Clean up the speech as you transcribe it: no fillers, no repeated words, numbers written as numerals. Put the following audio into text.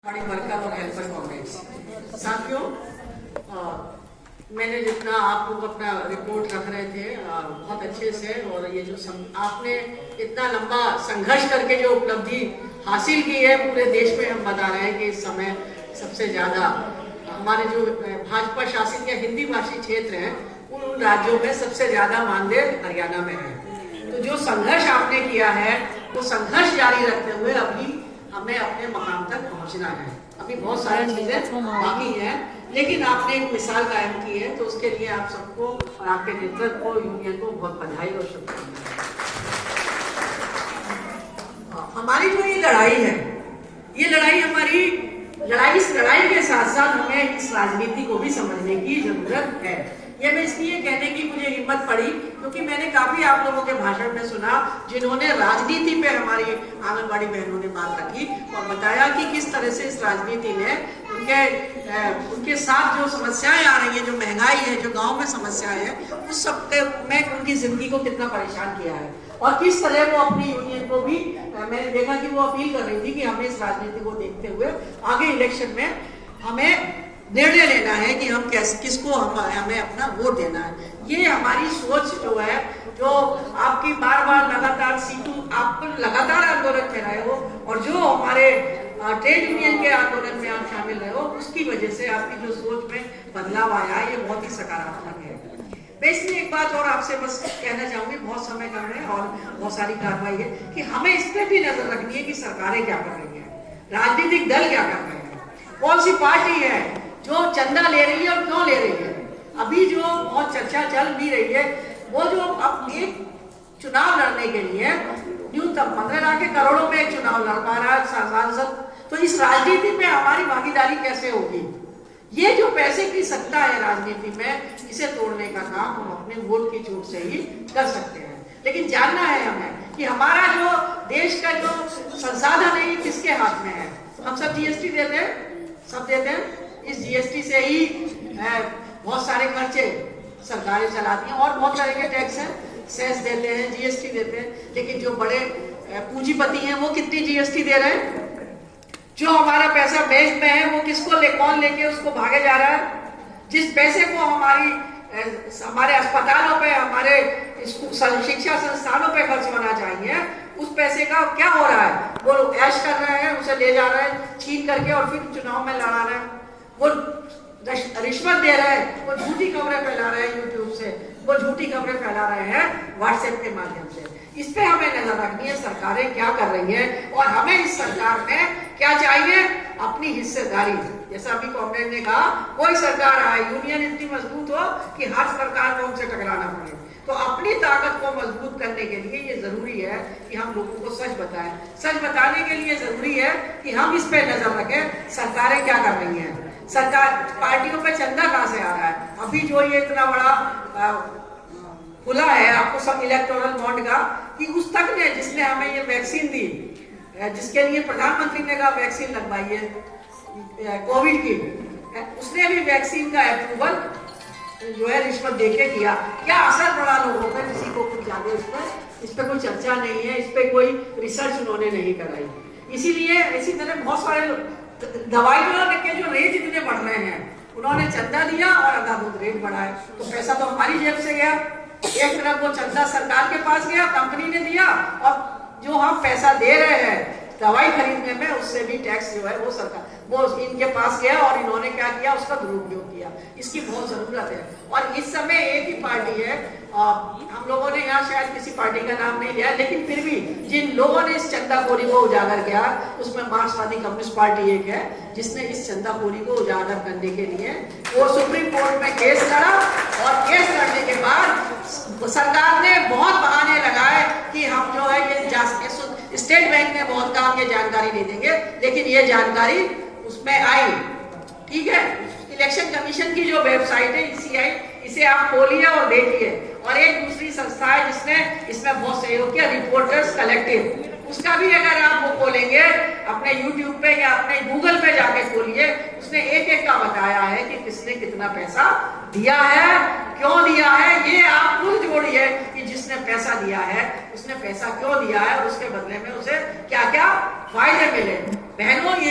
बड़ी वर्कर और helper Comrades साथियों, मैंने जितना आप लोग अपना रिपोर्ट रख रहे थे बहुत अच्छे से, और ये जो आपने इतना लंबा संघर्ष करके जो उपलब्धि हासिल की है पूरे देश में, हम बता रहे हैं कि इस समय सबसे ज्यादा हमारे जो भाजपा शासित या हिंदी भाषी क्षेत्र हैं उन राज्यों में सबसे ज्यादा मानदेय हरियाणा में है। तो जो संघर्ष आपने किया है वो संघर्ष जारी रखते हुए अभी हमें अपने मकाम तक पहुंचना है। अभी बहुत सारी चीजें बाकी हैं, लेकिन आपने एक मिसाल कायम की है, तो उसके लिए आप सबको और आपके नेतृत्व को, यूनियन को बहुत बधाई और शुभकामनाएं। हमारी जो ये लड़ाई है, ये लड़ाई हमारी इस लड़ाई के साथ साथ हमें इस राजनीति को भी समझने की जरूरत है। ये मैं इसलिए कहने की मुझे हिम्मत पड़ी क्योंकि मैंने काफी आप लोगों के भाषण में सुना जिन्होंने राजनीति पे हमारी आंगनबाड़ी बहनों ने बात रखी और बताया कि किस तरह से इस राजनीति ने उनके साथ जो समस्याएं आ रही है, जो महंगाई है, जो गांव में समस्याएं है, उस सब में उनकी जिंदगी को कितना परेशान किया है, और किस तरह वो अपनी यूनियन को भी मैंने देखा कि वो अपील कर रही थी कि हमें इस राजनीति को देखते हुए आगे इलेक्शन में हमें निर्णय लेना है कि हम किसको हमें अपना वोट देना है। ये हमारी सोच जो है, जो आपकी बार बार लगातार आप लगातार आंदोलन कर रहे हो और जो हमारे ट्रेड यूनियन के आंदोलन में आप शामिल रहे हो, उसकी वजह से आपकी जो सोच में बदलाव आया है, ये बहुत ही सकारात्मक है। मैं इसमें एक बात और आपसे बस कहना चाहूंगी, बहुत समय कम है और बहुत सारी कार्रवाई है, कि हमें इस पर भी नजर रखनी है कि सरकारें क्या कर रही है, राजनीतिक दल क्या कर रहे हैं, कौन सी पार्टी है जो चंदा ले रही है और क्यों ले रही है। अभी जो बहुत चर्चा चल भी रही है, वो जो अब एक चुनाव लड़ने के लिए न्यूनतम 15 लाख के करोड़ों में एक चुनाव लड़ पा रहा है सांसद, तो इस राजनीति में हमारी भागीदारी कैसे होगी। ये जो पैसे की सत्ता है राजनीति में, इसे तोड़ने का काम हम अपने वोट की चोट से ही कर सकते हैं। लेकिन जानना है हमें कि हमारा जो देश का जो संसाधन है ये किसके हाथ में है। हम सब जीएसटी देते हैं, सब देते हैं, इस जीएसटी से ही बहुत सारे खर्चे सरकारें चलाती हैं और बहुत तरह के टैक्स हैं, सेस देते हैं, जीएसटी देते हैं, लेकिन जो बड़े पूंजीपति हैं वो कितनी जीएसटी दे रहे हैं। जो हमारा पैसा बैंक में है वो कौन लेके उसको भागे जा रहा है। जिस पैसे को हमारे अस्पतालों पे, हमारे शिक्षा संस्थानों पे खर्च होना चाहिए, उस पैसे का क्या हो रहा है। वो लोग ऐश कर रहे हैं, उसे ले जा रहे हैं छीन करके और फिर चुनाव में लड़ा रहे हैं। वो रिश्वत दे रहे हैं, वो झूठी खबरें फैला रहे हैं यूट्यूब से, वो झूठी खबरें फैला रहे हैं व्हाट्सएप के माध्यम से। इस पे हमें नजर रखनी है सरकारें क्या कर रही हैं और हमें इस सरकार में क्या चाहिए, अपनी हिस्सेदारी। जैसा अभी कॉमरेड ने कहा, कोई सरकार आए, यूनियन इतनी मजबूत हो कि हर सरकार को उनसे टकराना पड़े, तो अपनी ताकत को मजबूत करने के लिए ये जरूरी है कि हम लोगों को सच बताएं। सच बताने के लिए जरूरी है कि हम इस पे नजर रखें सरकारें क्या कर रही हैं। सरकार पार्टियों पे चंदा कहां से आ रहा है। अभी जो ये इतना बड़ा खुला है आपको सब इलेक्टोरल बॉन्ड का, कि उस तक ने जिसने हमें ये वैक्सीन दी, जिसके लिए प्रधानमंत्री ने कहा वैक्सीन लगवाइए कोविड की, उसने भी वैक्सीन का अप्रूवल जो है रिश्वत देके किया। क्या असर पड़ा लोगों पर, किसी को कुछ ज्यादा इस पर कोई चर्चा नहीं है, इस पर कोई रिसर्च उन्होंने नहीं कराई। इसीलिए इसी तरह बहुत सारे दवाइयों के जो रेट इतने बढ़ रहे हैं, उन्होंने चंदा दिया और अंधाधुंध रेट बढ़ाए, तो पैसा तो हमारी जेब से गया। एक तरफ वो चंदा सरकार के पास गया, कंपनी ने दिया, और जो हम पैसा दे रहे हैं दवाई खरीदने में, उससे भी टैक्स जो है वो सरकार वो इनके पास गया और इन्होंने क्या किया, उसका दुरुपयोग किया। इसकी बहुत जरूरत है। और इस समय एक ही पार्टी है, हम लोगों ने यहाँ शायद किसी पार्टी का नाम नहीं लिया, लेकिन फिर भी जिन लोगों ने इस चंदाखोरी को उजागर किया, उसमें मार्क्सवादी कम्युनिस्ट पार्टी एक है जिसने इस चंदाखोरी को उजागर करने के लिए वो सुप्रीम कोर्ट में केस लड़ा, और केस लड़ने के बाद सरकार ने बहुत बहाने लगाए कि हम जो है ये स्टेट बैंक ने बहुत कहा ये जानकारी नहीं देंगे, लेकिन ये जानकारी उसमें आई। ठीक है, इलेक्शन कमीशन की जो वेबसाइट है ECI, इसे आप खोलिए और देखिए। और एक दूसरी संस्था है जिसने इसमें बहुत सहयोग किया, रिपोर्टर्स कलेक्टिव, उसका भी अगर आप वो खोलेंगे अपने YouTube पे या अपने गूगल पे जाके खोलिए, उसने एक एक का बताया है कि किसने कितना पैसा दिया है, क्यों दिया है। ये आप खुद जोड़िए कि जिसने पैसा दिया है उसने पैसा क्यों दिया है और उसके बदले में उसे क्या क्या फायदे मिले। बहनों, ये